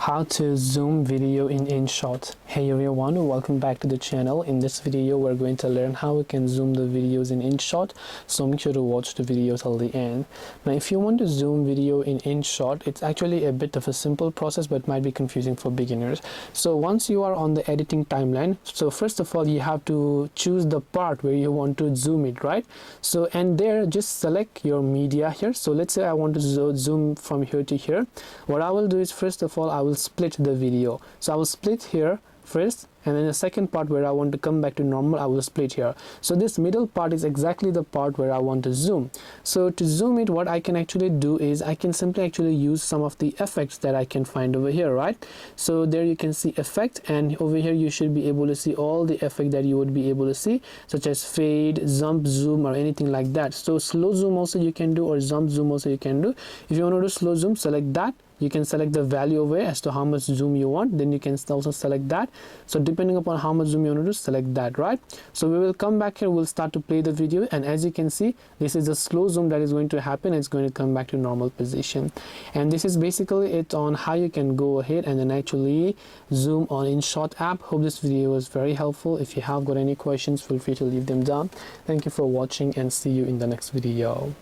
How to zoom video in InShot. Hey everyone, welcome back to the channel. In this video we're going to learn how we can zoom the videos in InShot, so make sure to watch the video till the end. Now if you want to zoom video in InShot, it's actually a bit of a simple process but might be confusing for beginners. So once you are on the editing timeline, so first of all you have to choose the part where you want to zoom it, right? So and there just select your media here. So let's say I want to zoom from here to here. What I will do is first of all I will split the video. So I will split here first, and then the second part where I want to come back to normal I will split here. So this middle part is exactly the part where I want to zoom. So to zoom it, what I can actually do is I can simply actually use some of the effects that I can find over here, right? So there you can see effect, and over here you should be able to see all the effect that you would be able to see, such as fade, jump, zoom, or anything like that. So slow zoom also you can do, or jump zoom also you can do. If you want to do slow zoom, select that. You can select the value over here as to how much zoom you want, then you can also select that. So depending upon how much zoom you want to do, select that, right? So we will come back here, we'll start to play the video, and as you can see, this is the slow zoom that is going to happen. It's going to come back to normal position, and this is basically it on how you can go ahead and then actually zoom on InShot app. Hope this video was very helpful. If you have got any questions, feel free to leave them down. Thank you for watching and see you in the next video.